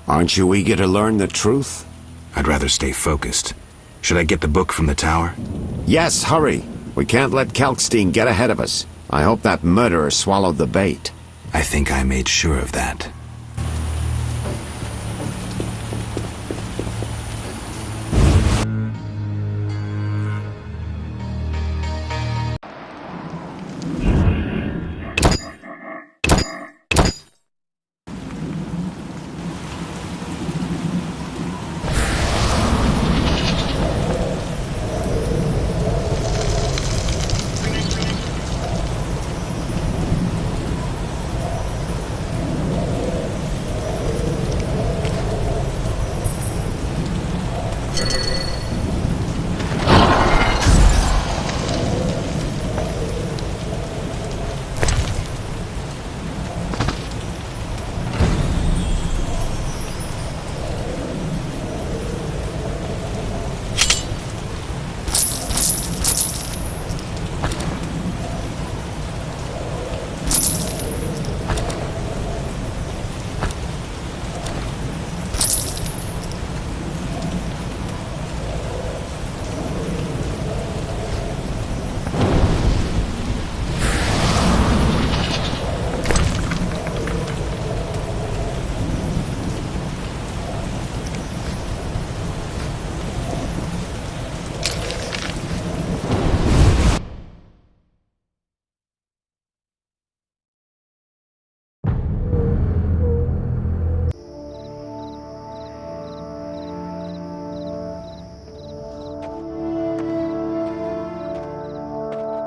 Aren't you eager to learn the truth? I'd rather stay focused. Should I get the book from the tower? Yes, hurry. We can't let Kalkstein get ahead of us. I hope that murderer swallowed the bait. I think I made sure of that.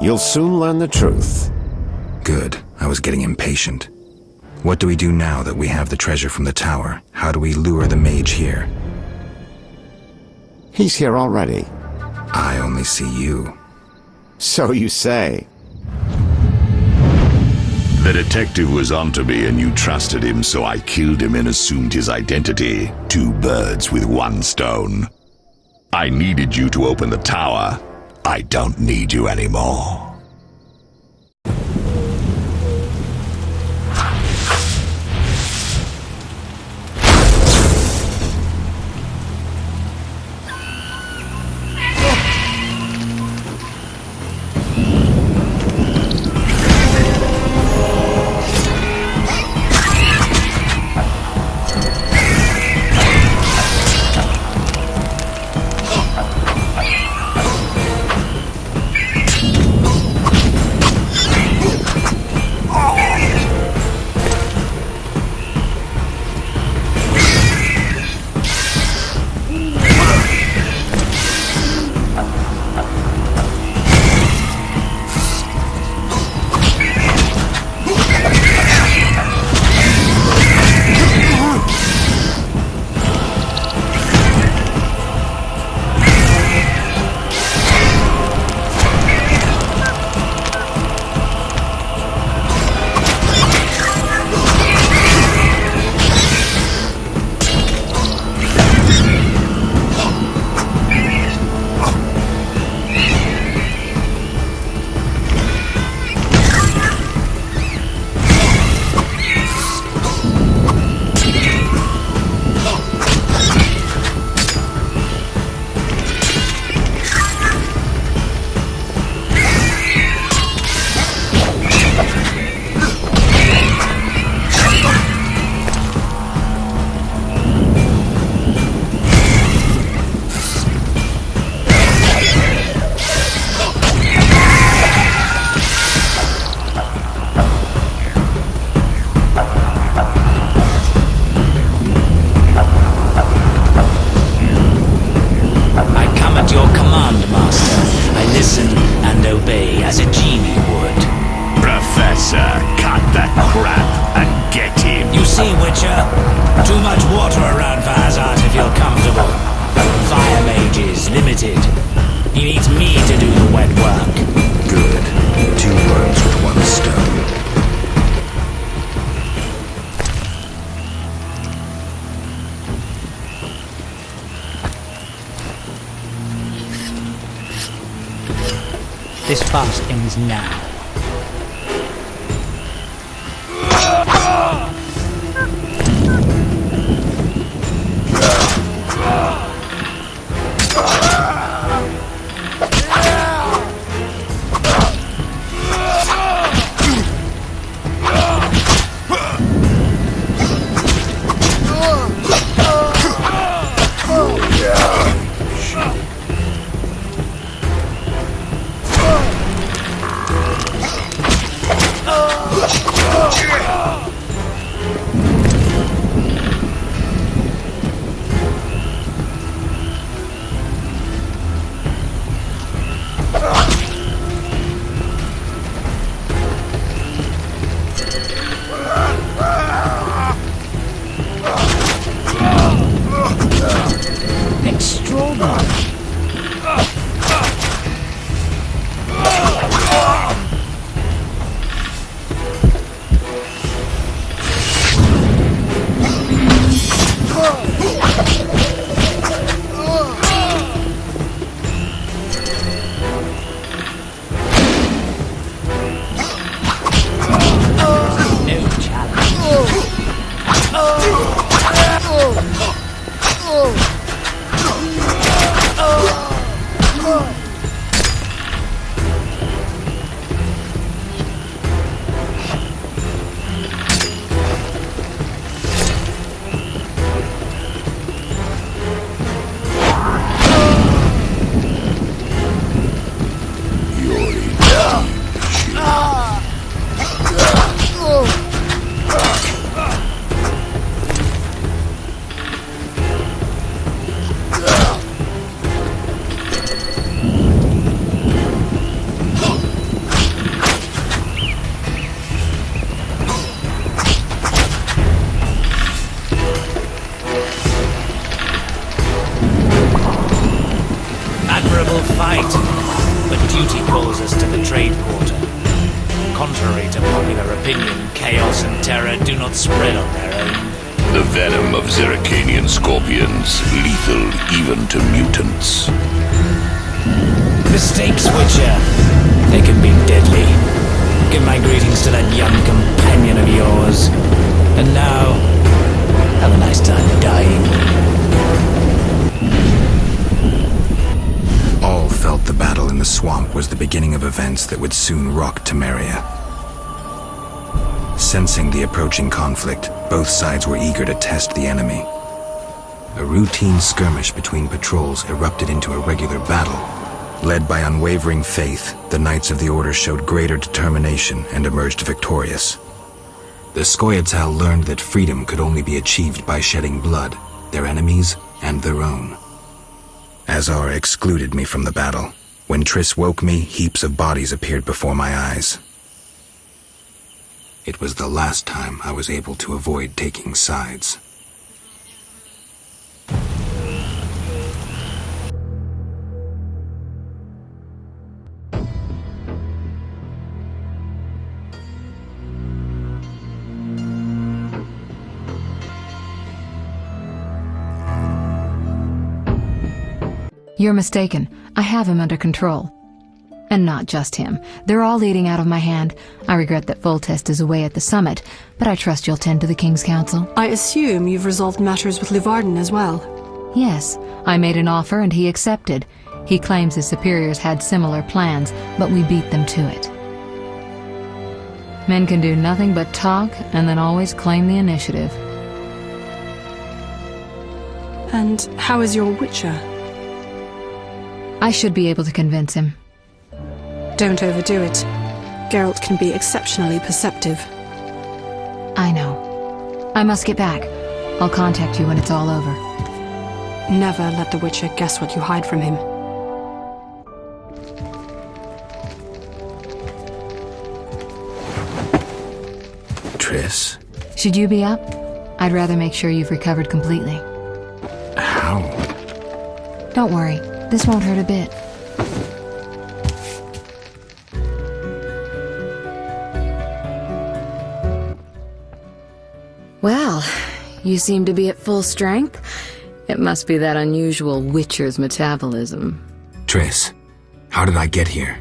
You'll soon learn the truth. Good. I was getting impatient. What do we do now that we have the treasure from the tower? How do we lure the mage here? He's here already. I only see you. So you say. The detective was onto me and you trusted him, so I killed him and assumed his identity. 2 birds with 1 stone. I needed you to open the tower. I don't need you anymore. This fast ends now. duty calls us to the trade quarter. Contrary to popular opinion, chaos and terror do not spread on their own. The venom of Zeracanian scorpions, lethal even to mutants. Mistakes, Witcher. They can be deadly. Give my greetings to that young companion of yours. And now, have a nice time dying. All felt the battle in the swamp was the beginning of events that would soon rock Temeria. Sensing the approaching conflict, both sides were eager to test the enemy. A routine skirmish between patrols erupted into a regular battle. Led by unwavering faith, the Knights of the Order showed greater determination and emerged victorious. The Scoia'tael learned that freedom could only be achieved by shedding blood, their enemies and their own. Azar excluded me from the battle. When Triss woke me, heaps of bodies appeared before my eyes. It was the last time I was able to avoid taking sides. You're mistaken. I have him under control. And not just him. They're all eating out of my hand. I regret that Foltest is away at the summit, but I trust you'll tend to the King's Council. I assume you've resolved matters with Luvarden as well. Yes, I made an offer and he accepted. He claims his superiors had similar plans, but we beat them to it. Men can do nothing but talk and then always claim the initiative. And how is your Witcher? I should be able to convince him. Don't overdo it. Geralt can be exceptionally perceptive. I know. I must get back. I'll contact you when it's all over. Never let the Witcher guess what you hide from him. Triss? Should you be up? I'd rather make sure you've recovered completely. How? Don't worry. This won't hurt a bit. Well, you seem to be at full strength. It must be that unusual Witcher's metabolism. Triss, how did I get here?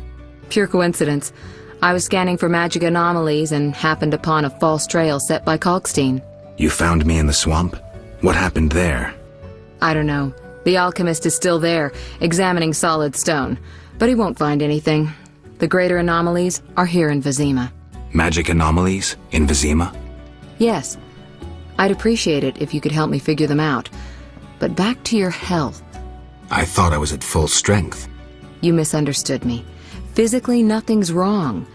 Pure coincidence. I was scanning for magic anomalies and happened upon a false trail set by Kalkstein. You found me in the swamp? What happened there? I don't know. The alchemist is still there, examining solid stone, but he won't find anything. The greater anomalies are here in Vizima. Magic anomalies? In Vizima? Yes. I'd appreciate it if you could help me figure them out. But back to your health. I thought I was at full strength. You misunderstood me. Physically, nothing's wrong.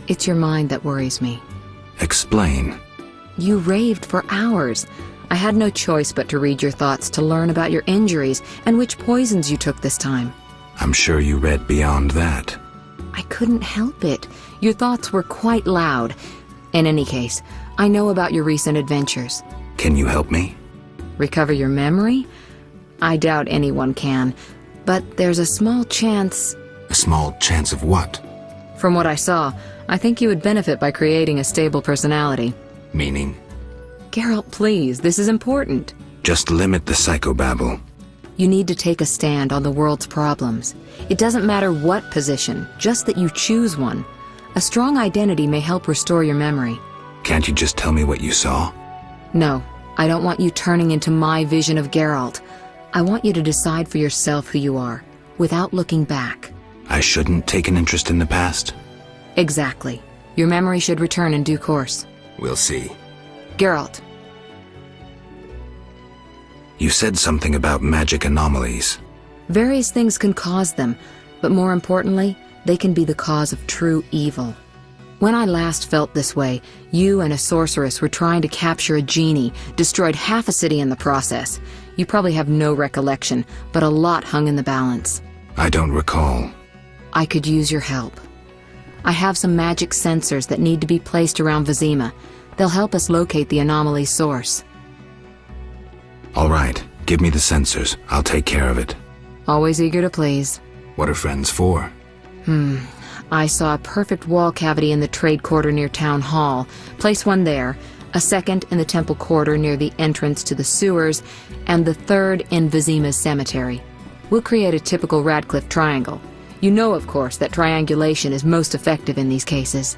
It's your mind that worries me. Explain. You raved for hours. I had no choice but to read your thoughts to learn about your injuries and which poisons you took this time. I'm sure you read beyond that. I couldn't help it. Your thoughts were quite loud. In any case, I know about your recent adventures. Can you help me? Recover your memory? I doubt anyone can, but there's a small chance... A small chance of what? From what I saw, I think you would benefit by creating a stable personality. Meaning? Geralt, please, this is important. Just limit the psychobabble. You need to take a stand on the world's problems. It doesn't matter what position, just that you choose one. A strong identity may help restore your memory. Can't you just tell me what you saw? No, I don't want you turning into my vision of Geralt. I want you to decide for yourself who you are, without looking back. I shouldn't take an interest in the past? Exactly. Your memory should return in due course. We'll see. Geralt. You said something about magic anomalies. Various things can cause them, but more importantly, they can be the cause of true evil. When I last felt this way, you and a sorceress were trying to capture a genie, destroyed half a city in the process. You probably have no recollection, but a lot hung in the balance. I don't recall. I could use your help. I have some magic sensors that need to be placed around Vizima. They'll help us locate the anomaly's source. All right, give me the sensors. I'll take care of it. Always eager to please. What are friends for? I saw a perfect wall cavity in the trade quarter near Town Hall. Place one there, a second in the temple quarter near the entrance to the sewers, and the third in Vizima's cemetery. We'll create a typical Radcliffe triangle. You know, of course, that triangulation is most effective in these cases.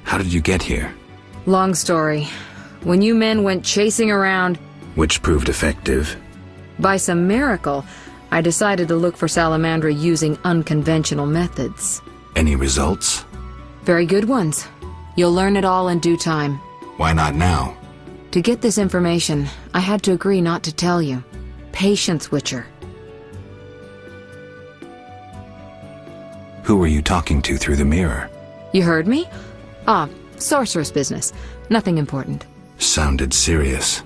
How did you get here? Long story. When you men went chasing around, Which proved effective. by some miracle, I decided to look for Salamandra using unconventional methods. Any results? Very good ones. You'll learn it all in due time. Why not now? To get this information, I had to agree not to tell you. Patience, Witcher. Who were you talking to through the mirror? You heard me? Ah, sorceress business. Nothing important. Sounded serious.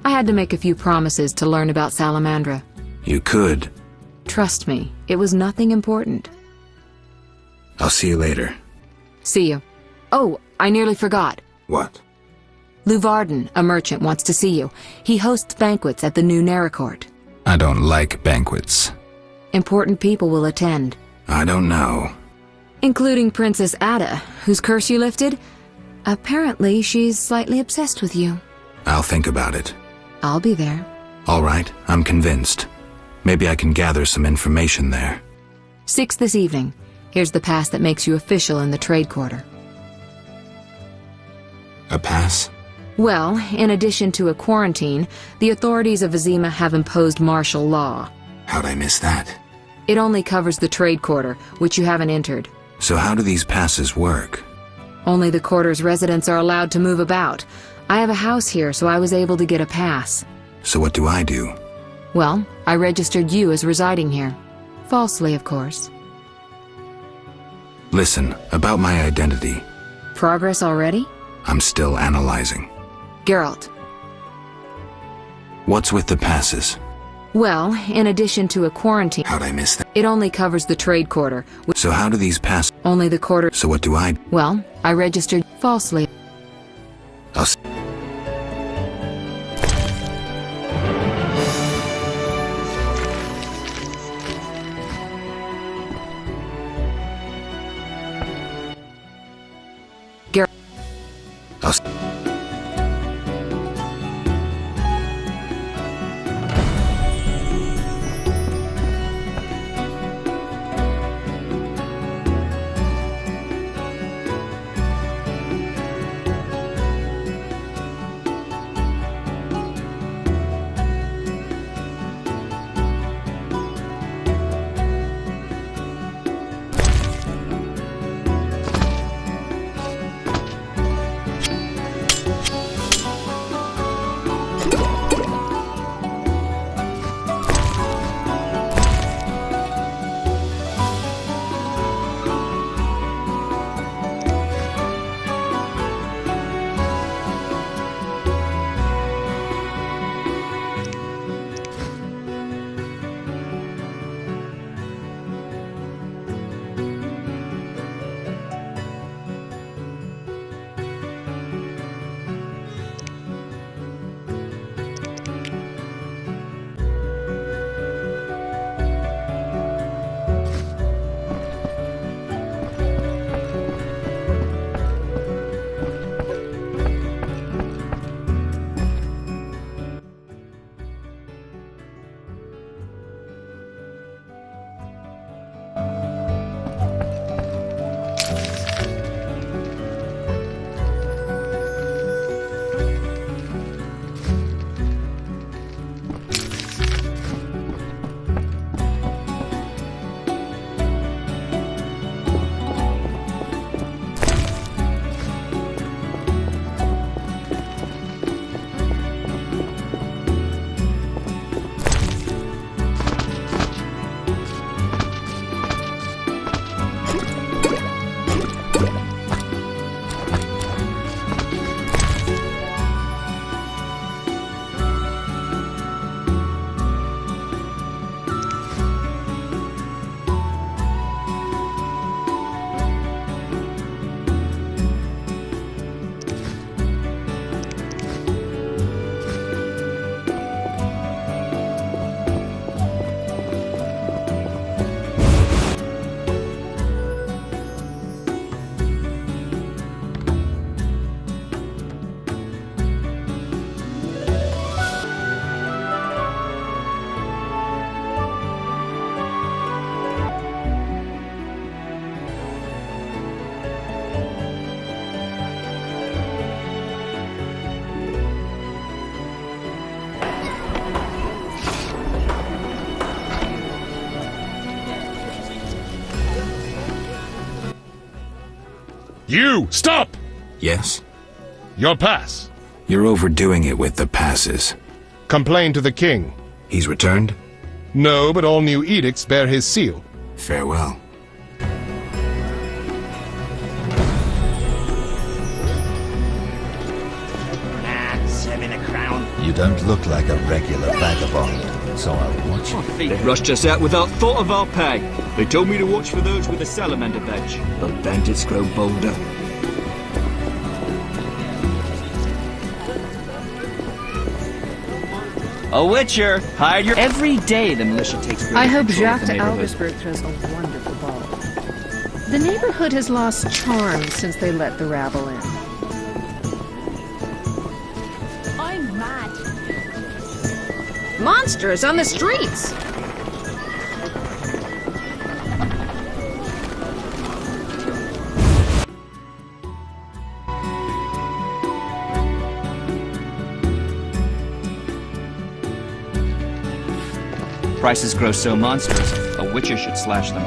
I had to make a few promises to learn about Salamandra. You could. Trust me, it was nothing important. I'll see you later. See you. Oh, I nearly forgot. What? Luvarden, a merchant, wants to see you. He hosts banquets at the new Neracourt. I don't like banquets. Important people will attend, I don't know. including Princess Ada, whose curse you lifted. Apparently, she's slightly obsessed with you. I'll think about it. I'll be there. All right, I'm convinced. Maybe I can gather some information there. 6 this evening. Here's the pass that makes you official in the trade quarter. A pass? Well, in addition to a quarantine, the authorities of Vizima have imposed martial law. How'd I miss that? It only covers the trade quarter, which you haven't entered. So how do these passes work? Only the quarter's residents are allowed to move about. I have a house here, so I was able to get a pass. So what do I do? Well, I registered you as residing here. Falsely, of course. Listen, about my identity. Progress already? I'm still analyzing. Geralt. What's with the passes? Well, in addition to a quarantine, How'd I miss that? it only covers the trade quarter, which So how do these pass? only the quarter. So what do I? Well, I registered falsely. I'll s- Geralt. I'll s- You! Stop! Yes? Your pass. You're overdoing it with the passes. Complain to the king. He's returned? No, but all new edicts bear his seal. Farewell. You don't look like a regular vagabond, so I'll watch you. They rushed us out without thought of our pay. They told me to watch for those with the salamander badge. The bandits grow bolder. A witcher! Hide your... Every day the militia takes greater I hope control of Jacques the de neighborhood. Aldersburg throws a wonderful ball. The neighborhood has lost charm since they let the rabble in. I'm mad. Monsters on the streets! Prices grow so monstrous, a witcher should slash them.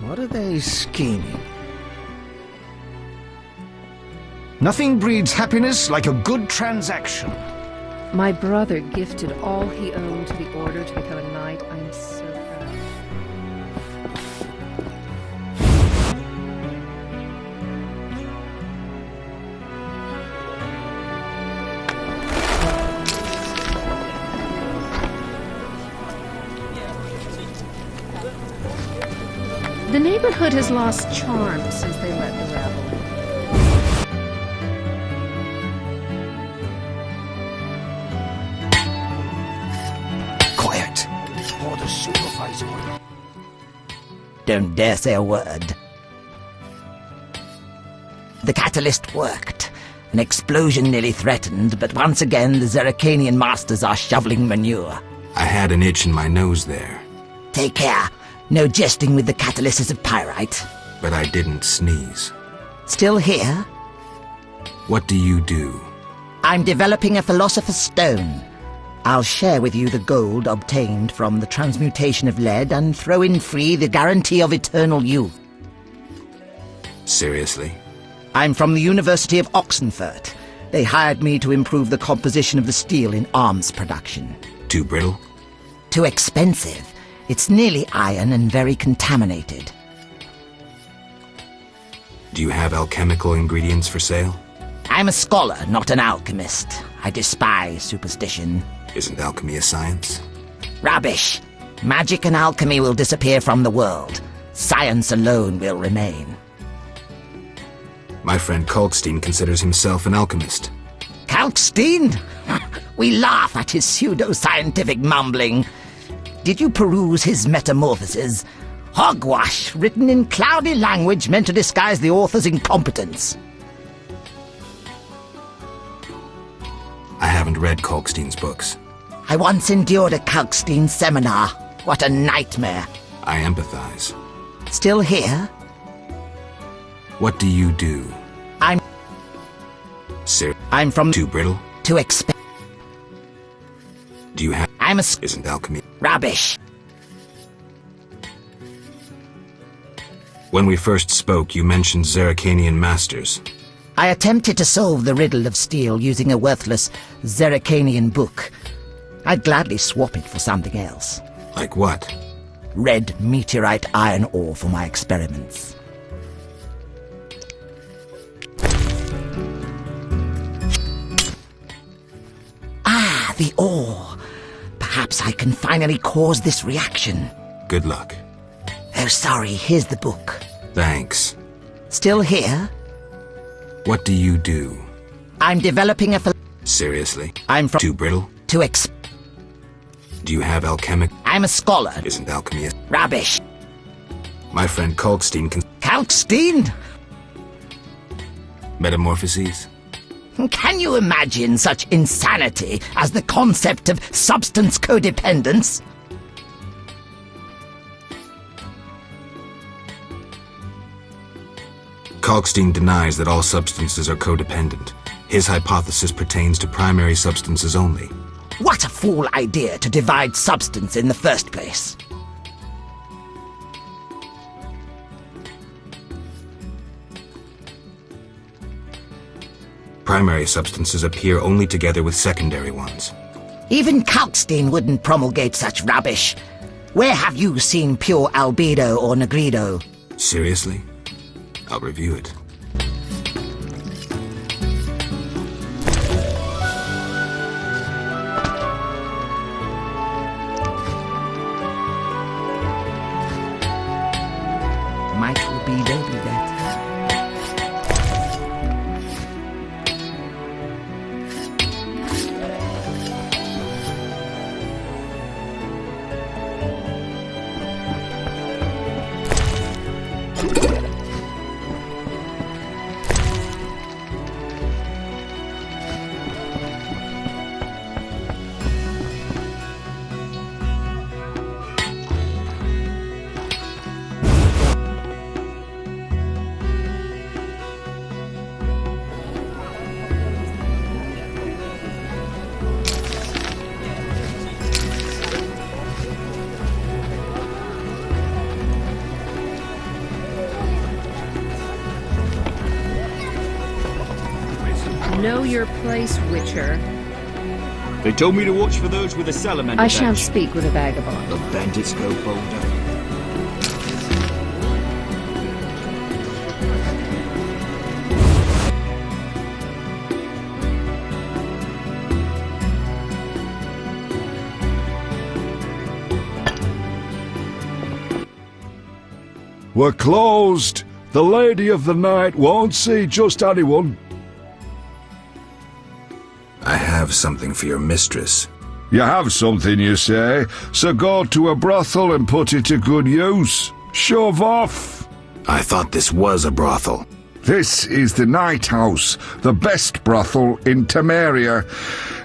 What are they scheming? Nothing breeds happiness like a good transaction. My brother gifted all he owned to the Order to become a knight. I am so proud. The neighborhood has lost charm since they let the rabble in. Don't dare say a word. The catalyst worked. An explosion nearly threatened, but once again the Zeracanian masters are shoveling manure. I had an itch in my nose there. Take care. No jesting with the catalysis of pyrite. But I didn't sneeze. Still here? What do you do? I'm developing a philosopher's stone. I'll share with you the gold obtained from the transmutation of lead and throw in free the guarantee of eternal youth. Seriously? I'm from the University of Oxenfurt. They hired me to improve the composition of the steel in arms production. Too brittle? Too expensive. It's nearly iron and very contaminated. Do you have alchemical ingredients for sale? I'm a scholar, not an alchemist. I despise superstition. Isn't alchemy a science? Rubbish! Magic and alchemy will disappear from the world. Science alone will remain. My friend Kalkstein considers himself an alchemist. Kalkstein? We laugh at his pseudo-scientific mumbling. Did you peruse his metamorphoses? Hogwash, written in cloudy language meant to disguise the author's incompetence. I haven't read Kalkstein's books. I once endured a Kalkstein seminar. What a nightmare. I empathize. Still here? What do you do? I'm from Too brittle? Too expensive. Do you have Isn't alchemy Rubbish. When we first spoke, you mentioned Zeracanian masters. I attempted to solve the riddle of steel using a worthless Zeracanian book. I'd gladly swap it for something else. Like what? Red meteorite iron ore for my experiments. Ah, the ore. Perhaps I can finally cause this reaction. Good luck. Oh, sorry, here's the book. Thanks. Still here? What do you do? I'm developing a Seriously? I'm from Too brittle? Do you have alchemic? I'm a scholar. Isn't alchemy a... Rubbish. My friend Kalkstein can... Kalkstein? Metamorphoses? Can you imagine such insanity as the concept of substance codependence? Kalkstein denies that all substances are codependent. His hypothesis pertains to primary substances only. What a fool idea to divide substance in the first place. Primary substances appear only together with secondary ones. Even Kalkstein wouldn't promulgate such rubbish. Where have you seen pure albedo or negrido? Seriously? I'll review it. Might be baby that. Know your place, Witcher. They told me to watch for those with a salamander I shan't badge. speak with a vagabond. The bandits grow bolder. We're closed. The Lady of the Night won't see just anyone. I have something for your mistress. You have something, you say, so go to a brothel and put it to good use. Shove off. I thought this was a brothel. This is the Night House, the best brothel in Temeria.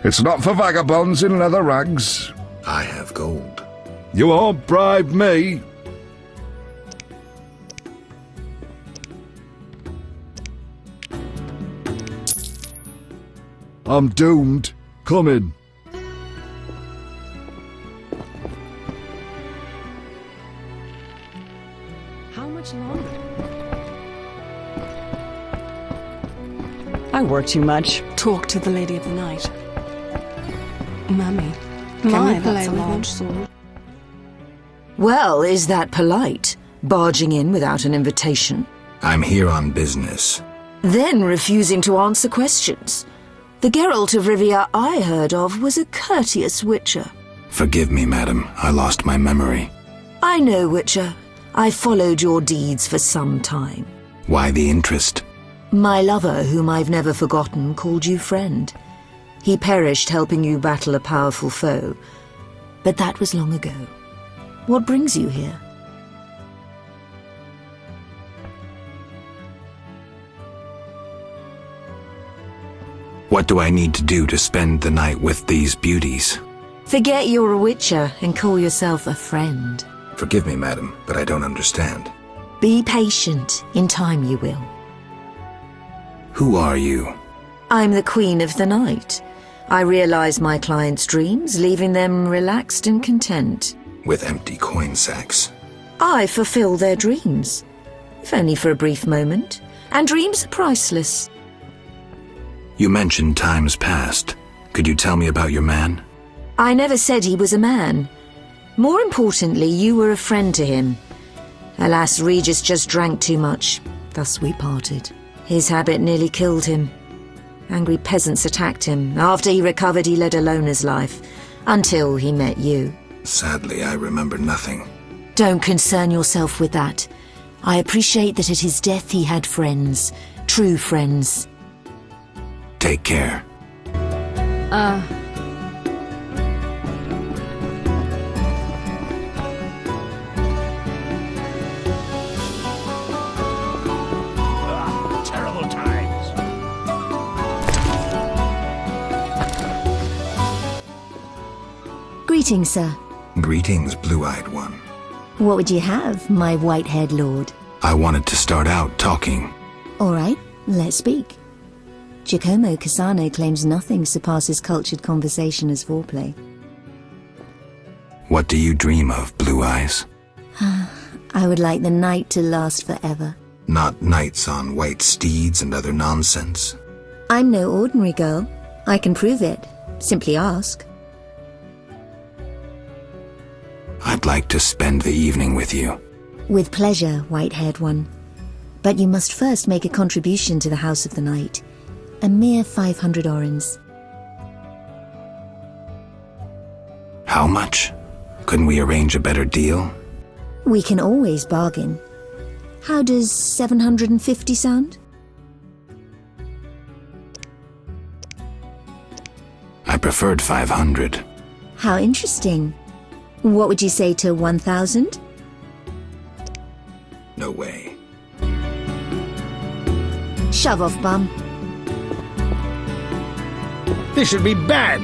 It's not for vagabonds in leather rags. I have gold. You won't bribe me. I'm doomed. Come in. How much longer? I work too much. Talk to the Lady of the Night. Mummy, my, that's a large sword. Well, is that polite? Barging in without an invitation? I'm here on business. Then refusing to answer questions. The Geralt of Rivia I heard of was a courteous Witcher. Forgive me, madam. I lost my memory. I know, Witcher. I followed your deeds for some time. Why the interest? My lover, whom I've never forgotten, called you friend. He perished helping you battle a powerful foe. But that was long ago. What brings you here? What do I need to do to spend the night with these beauties? Forget you're a Witcher and call yourself a friend. Forgive me, madam, but I don't understand. Be patient. In time you will. Who are you? I'm the Queen of the Night. I realize my clients' dreams, leaving them relaxed and content. With empty coin sacks. I fulfill their dreams, if only for a brief moment. And dreams are priceless. You mentioned times past. Could you tell me about your man? I never said he was a man. More importantly, you were a friend to him. Alas, Regis just drank too much. Thus we parted. His habit nearly killed him. Angry peasants attacked him. After he recovered, he led a loner's life. Until he met you. Sadly, I remember nothing. Don't concern yourself with that. I appreciate that at his death he had friends. True friends. Take care. Terrible times. Greetings, sir. Greetings, blue-eyed one. What would you have, my white-haired lord? I wanted to start out talking. All right, let's speak. Giacomo Cassano claims nothing surpasses cultured conversation as foreplay. What do you dream of, Blue Eyes? I would like the night to last forever. Not knights on white steeds and other nonsense. I'm no ordinary girl. I can prove it. Simply ask. I'd like to spend the evening with you. With pleasure, white-haired one. But you must first make a contribution to the House of the Night. A mere 500 orens. How much? Couldn't we arrange a better deal? We can always bargain. How does 750 sound? I preferred 500. How interesting. What would you say to 1,000? No way. Shove off, bum. This should be banned.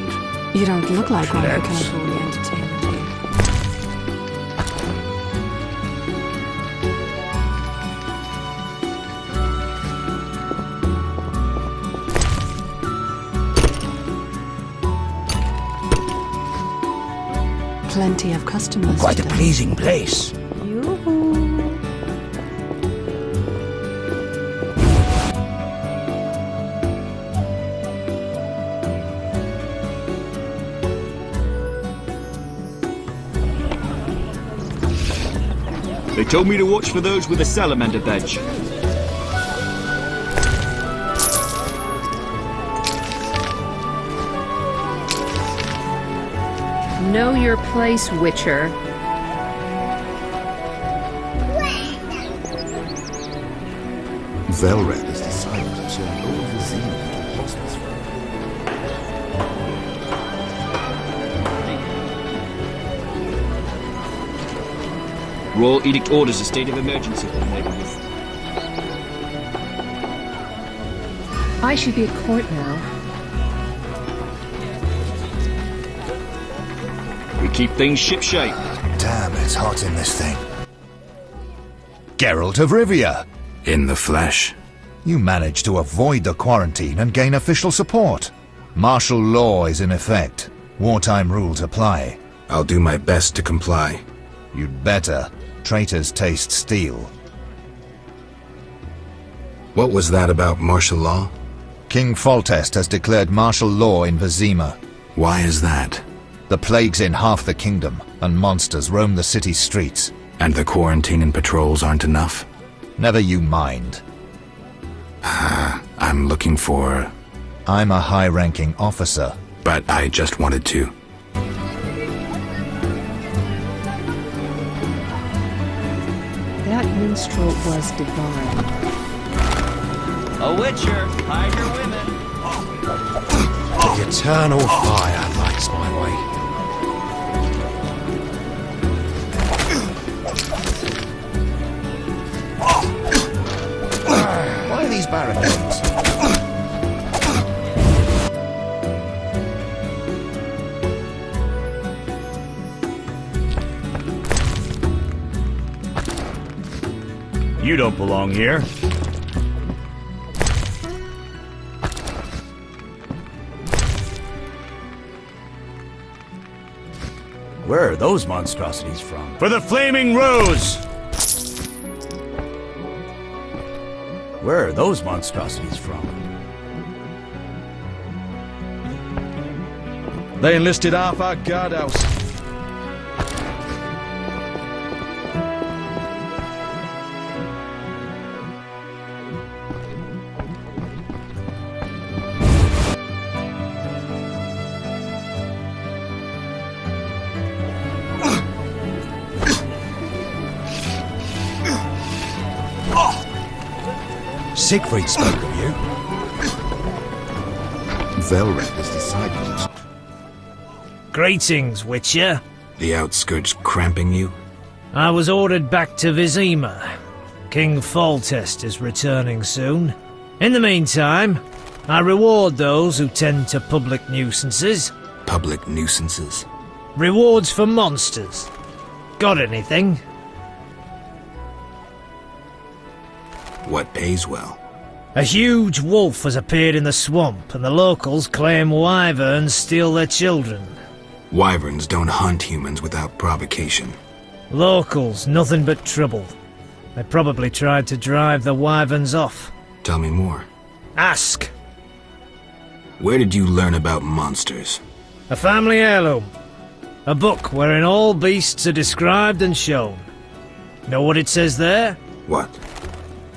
You don't look like one who can afford the entertainment here. Plenty of customers. Quite a today. pleasing place. They told me to watch for those with a salamander badge. Know your place, Witcher. Velred has decided to turn all Vizima into a hospice for Royal Edict orders a state of emergency for the neighborhood. I should be at court now. We keep things shipshape. Damn, it's hot in this thing. Geralt of Rivia. In the flesh. You managed to avoid the quarantine and gain official support. Martial law is in effect. Wartime rules apply. I'll do my best to comply. You'd better. Traitors taste steel. What was that about martial law? King Foltest has declared martial law in Vizima. Why is that? The plague's in half the kingdom, and monsters roam the city streets. And the quarantine and patrols aren't enough? Never you mind. I'm looking for... I'm a high-ranking officer. But I just wanted to. That minstrel was divine. A witcher, hide your women. The eternal fire lights my way. Why are these barricades? You don't belong here. Where are those monstrosities from? For the Flaming Rose! Where are those monstrosities from? They enlisted half our guardhouse. Siegfried spoke of you. Velred has decided. Greetings, Witcher. The outskirts cramping you? I was ordered back to Vizima. King Foltest is returning soon. In the meantime, I reward those who tend to public nuisances. Public nuisances? Rewards for monsters. Got anything? What pays well? A huge wolf has appeared in the swamp, and the locals claim wyverns steal their children. Wyverns don't hunt humans without provocation. Locals, nothing but trouble. They probably tried to drive the wyverns off. Tell me more. Ask! Where did you learn about monsters? A family heirloom. A book wherein all beasts are described and shown. Know what it says there? What?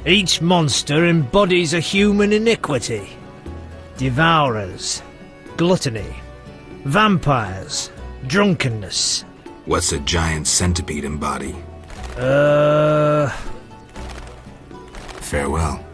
Each monster embodies a human iniquity. Devourers, gluttony, vampires, drunkenness. What's a giant centipede embody? Farewell.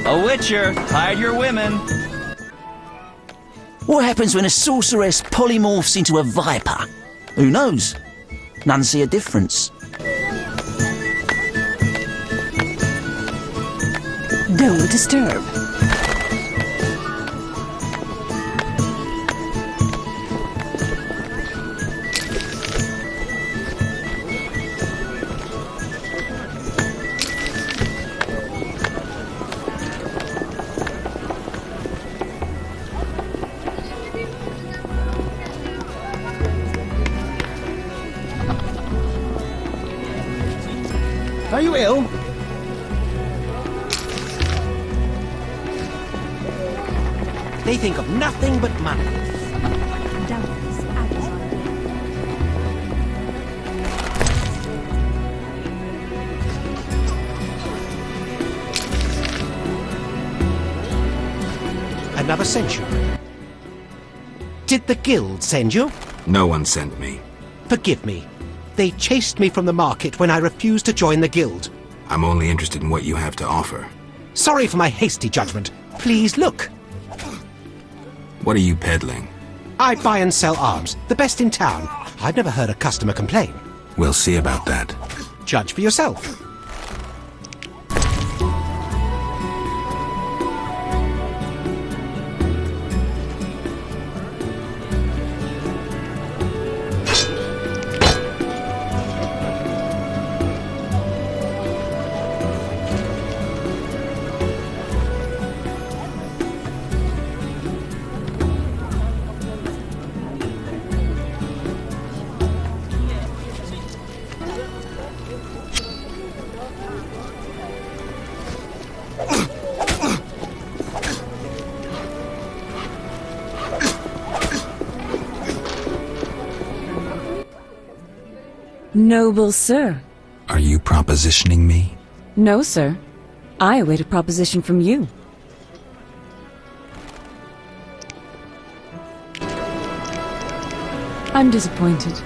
A witcher, hide your women. What happens when a sorceress polymorphs into a viper? Who knows? None see a difference. Don't disturb. Are you ill? They think of nothing but money. Another sent you. Did the guild send you? No one sent me. Forgive me. They chased me from the market when I refused to join the guild. I'm only interested in what you have to offer. Sorry for my hasty judgment. Please look. What are you peddling? I buy and sell arms, the best in town. I've never heard a customer complain. We'll see about that. Judge for yourself. Noble sir. Are you propositioning me? No, sir. I await a proposition from you. I'm disappointed.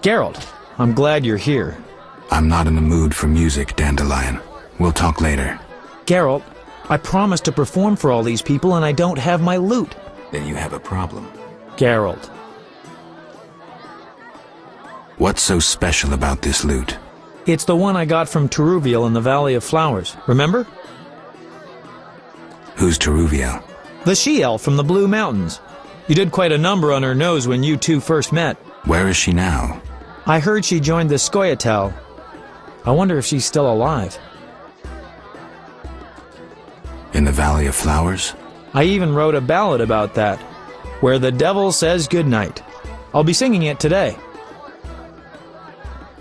Geralt, I'm glad you're here. I'm not in the mood for music, Dandelion. We'll talk later. Geralt, I promised to perform for all these people and I don't have my lute. Then you have a problem. Geralt. What's so special about this lute? It's the one I got from Teruviel in the Valley of Flowers, remember? Who's Teruviel? The she-elf from the Blue Mountains. You did quite a number on her nose when you two first met. Where is she now? I heard she joined the Skoyatel. I wonder if she's still alive. In the Valley of Flowers? I even wrote a ballad about that, where the devil says goodnight. I'll be singing it today.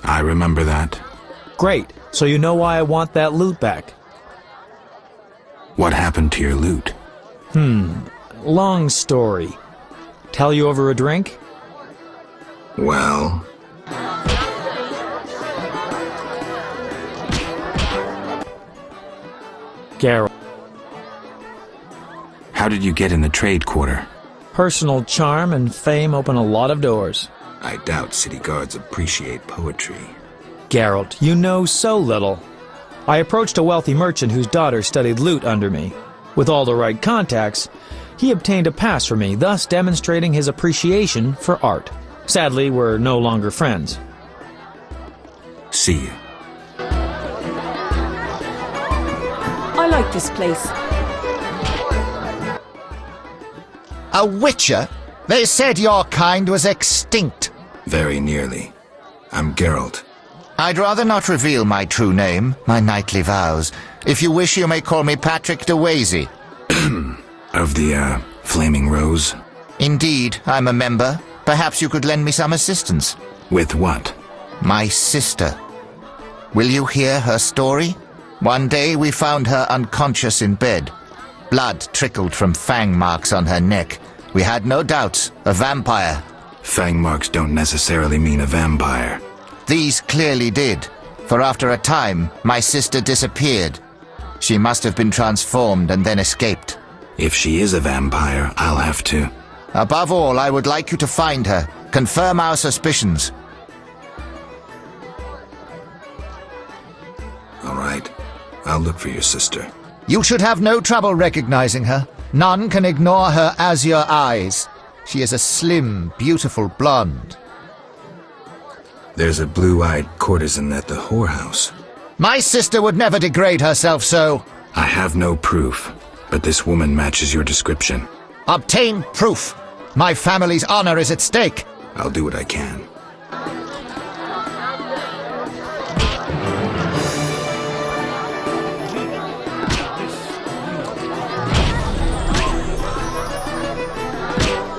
I remember that. Great, so you know why I want that loot back. What happened to your loot? Long story. Tell you over a drink? Well... Geralt. How did you get in the trade quarter? Personal charm and fame open a lot of doors. I doubt city guards appreciate poetry. Geralt, you know so little. I approached a wealthy merchant whose daughter studied lute under me. With all the right contacts, he obtained a pass for me, thus demonstrating his appreciation for art. Sadly, we're no longer friends. See you. I like this place. A witcher? They said your kind was extinct. Very nearly. I'm Geralt. I'd rather not reveal my true name, my knightly vows. If you wish, you may call me Patrick de Wazy. Of the, Flaming Rose? Indeed, I'm a member. Perhaps you could lend me some assistance. With what? My sister. Will you hear her story? One day we found her unconscious in bed. Blood trickled from fang marks on her neck. We had no doubts, a vampire. Fang marks don't necessarily mean a vampire. These clearly did, for after a time, my sister disappeared. She must have been transformed and then escaped. If she is a vampire, I'll have to... Above all, I would like you to find her, confirm our suspicions. All right, I'll look for your sister. You should have no trouble recognizing her. None can ignore her azure eyes. She is a slim, beautiful blonde. There's a blue-eyed courtesan at the whorehouse. My sister would never degrade herself so. I have no proof, but this woman matches your description. Obtain proof. My family's honor is at stake. I'll do what I can.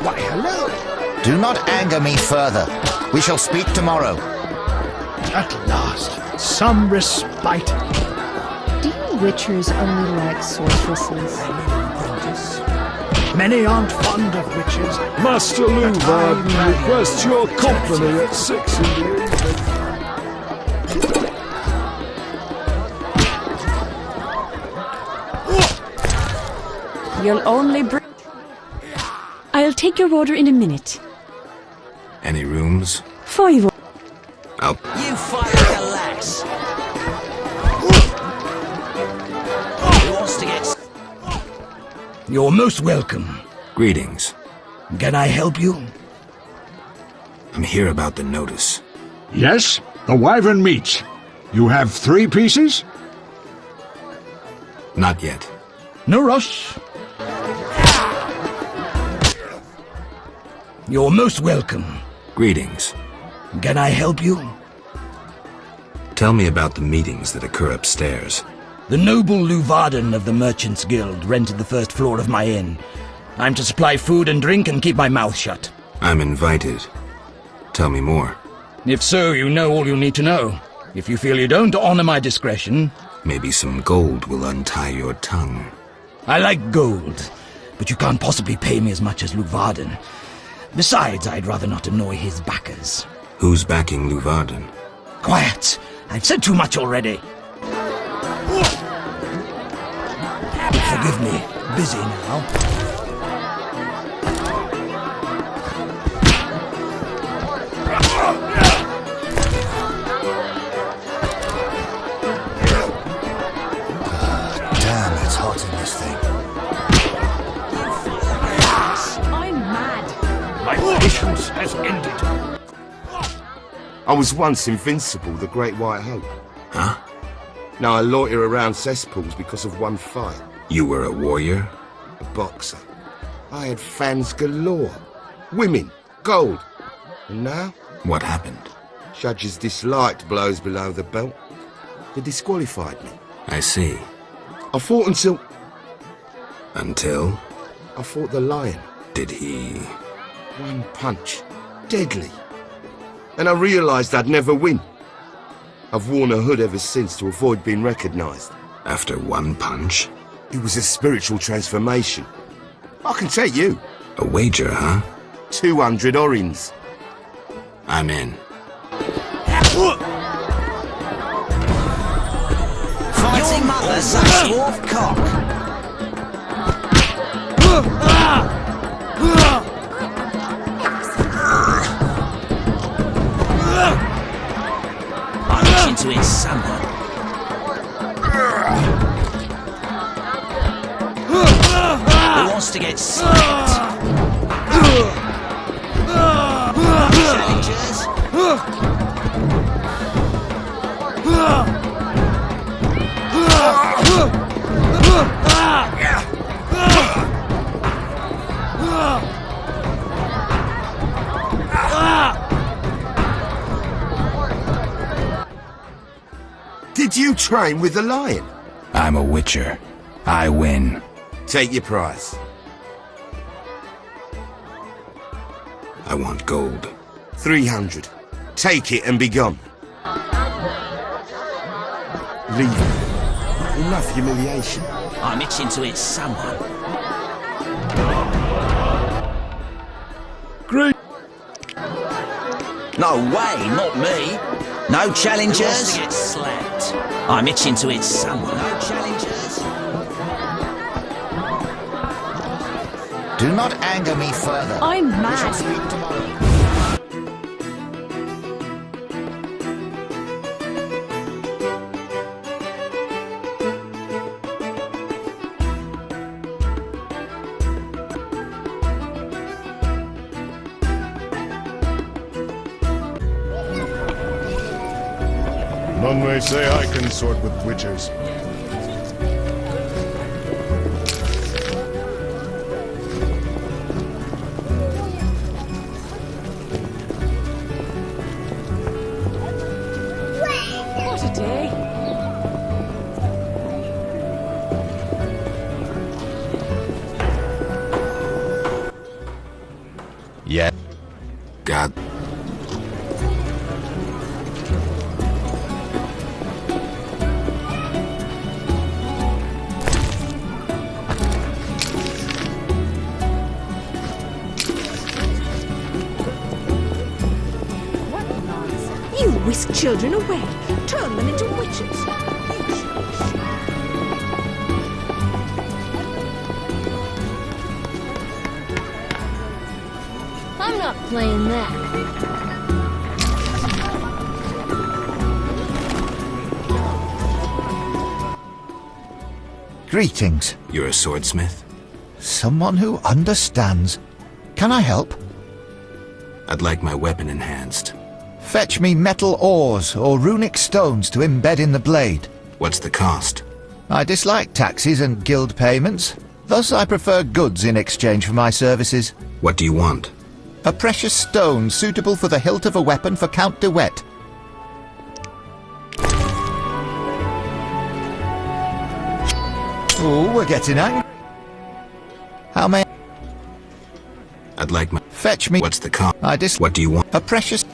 Why, hello. Do not anger me further. We shall speak tomorrow. At last, some respite. Do you witchers only like sorceresses? Many aren't fond of witches. Master Luvard requests your company at 6 in the evening. You'll only bring... I'll take your order in a minute. Any rooms? 5. I'll... You fight like a lass. Who wants to get... You're most welcome. Greetings. Can I help you? I'm here about the notice. Yes, the wyvern meats. You have 3 pieces? Not yet. No rush. You're most welcome. Greetings. Can I help you? Tell me about the meetings that occur upstairs. The noble Luvarden of the Merchants Guild rented the first floor of my inn. I'm to supply food and drink and keep my mouth shut. I'm invited. Tell me more. If so, you know all you need to know. If you feel you don't honor my discretion... Maybe some gold will untie your tongue. I like gold, but you can't possibly pay me as much as Luvarden. Besides, I'd rather not annoy his backers. Who's backing Luvarden? Quiet! I've said too much already. Forgive me. Busy now. Damn, it's hot in this thing. I'm mad. My patience has ended. I was once invincible, the Great White Hope. Huh? Now I loiter around cesspools because of one fight. You were a warrior? A boxer. I had fans galore. Women. Gold. And now? What happened? Judges disliked blows below the belt. They disqualified me. I see. I fought until... Until? I fought the lion. Did he... One punch. Deadly. And I realised I'd never win. I've worn a hood ever since to avoid being recognised. After one punch? It was a spiritual transformation. I can take you. A wager, huh? 200 orins. I'm in. Your mother's a dwarf cock. I'm itching to hit someone. Who wants to get slapped? Challengers? Did you train with the lion? I'm a witcher. I win. Take your prize. I want gold. 300. Take it and be gone. Leave. Enough humiliation. I'm itching to hit someone. Great. No way, not me. No challengers. Who wants to get slapped? I'm itching to hit someone. No challengers. Do not anger me further. I'm We shall mad. speak tomorrow. None may say I consort with witches. What a day. Yeah. God. You whisk children away, turn them into witches. I'm not playing that. Greetings. You're a swordsmith? Someone who understands. Can I help? I'd like my weapon enhanced. Fetch me metal ores or runic stones to embed in the blade. What's the cost? I dislike taxes and guild payments. Thus I prefer goods in exchange for my services. What do you want? A precious stone suitable for the hilt of a weapon for Count de Wet. Oh, we're getting angry. How may... I'd like my... Fetch me... What's the cost? What do you want? A precious...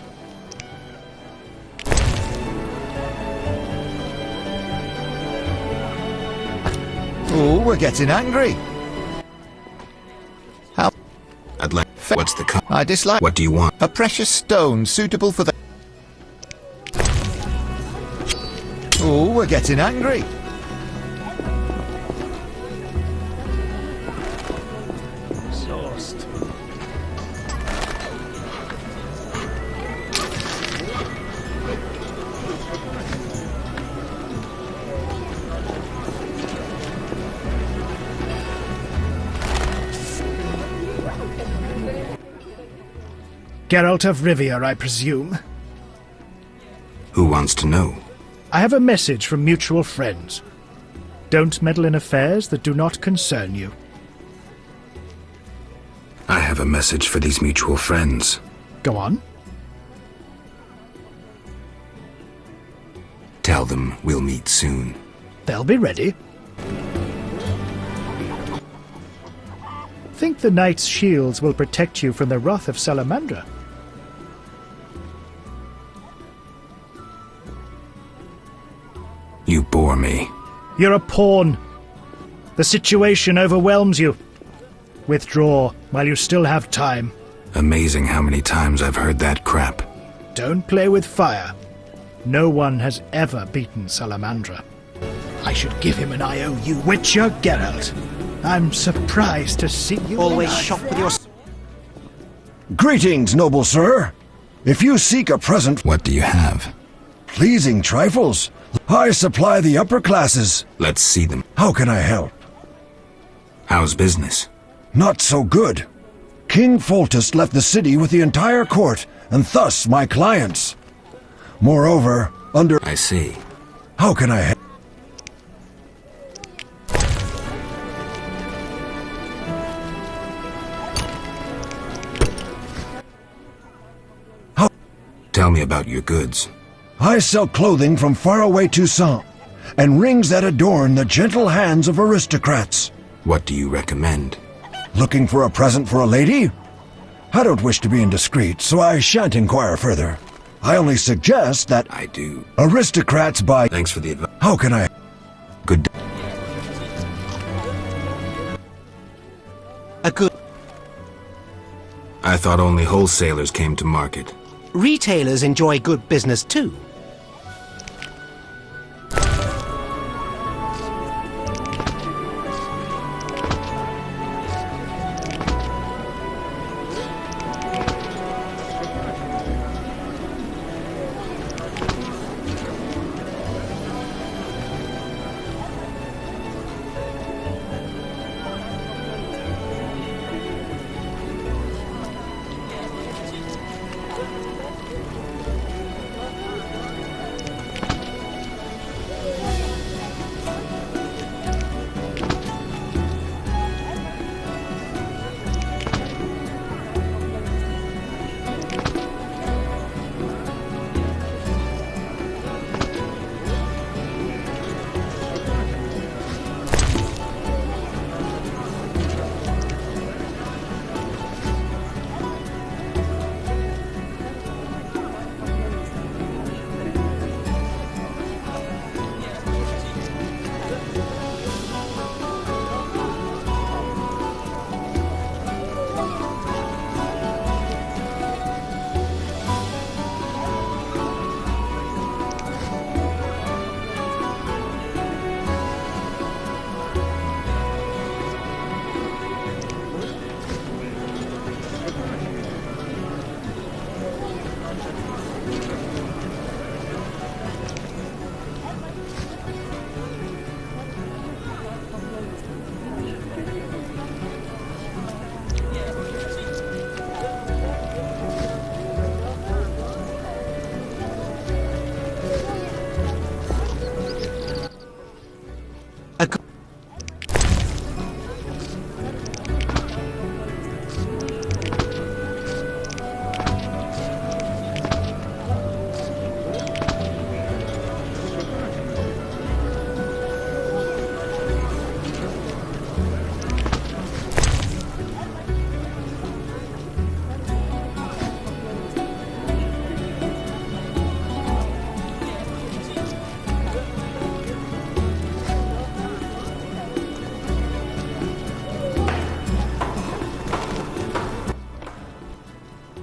Oh, we're getting angry. How... I'd like... What's the cost? I dislike... What do you want? A precious stone suitable for the... Oh, we're getting angry. Exhaust. Geralt of Rivia, I presume. Who wants to know? I have a message from mutual friends. Don't meddle in affairs that do not concern you. I have a message for these mutual friends. Go on. Tell them we'll meet soon. They'll be ready. Think the knight's shields will protect you from the wrath of Salamandra? for me. You're a pawn. The situation overwhelms you. Withdraw while you still have time. Amazing how many times I've heard that crap. Don't play with fire. No one has ever beaten Salamandra. I should give him an IOU. Witcher Geralt, I'm surprised to see you Always alive. shocked with your... Greetings, noble sir. If you seek a present... What do you have? Pleasing trifles. I supply the upper classes. Let's see them. How can I help? How's business? Not so good. King Foltest left the city with the entire court, and thus my clients. Moreover, under... I see. How can I help? Tell me about your goods. I sell clothing from faraway Toussaint, and rings that adorn the gentle hands of aristocrats. What do you recommend? Looking for a present for a lady? I don't wish to be indiscreet, so I shan't inquire further. I only suggest that... I do. Aristocrats buy... Thanks for the advice. How can I... Good... A good... I thought only wholesalers came to market. Retailers enjoy good business too.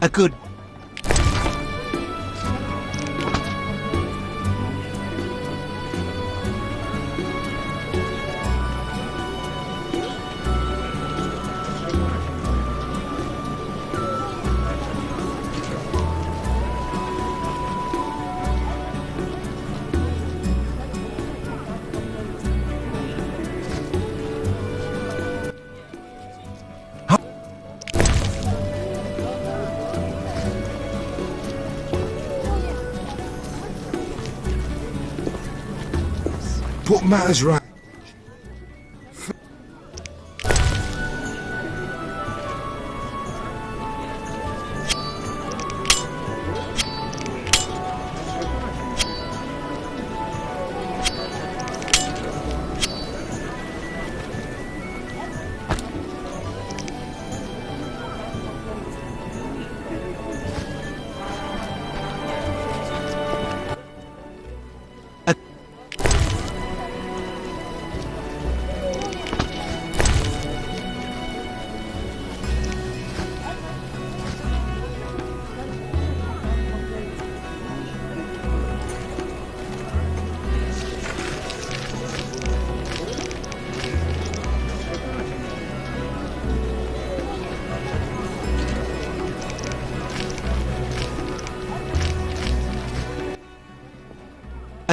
A good... Put matters right.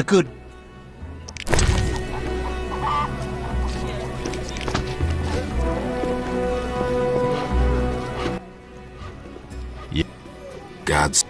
good... Gods.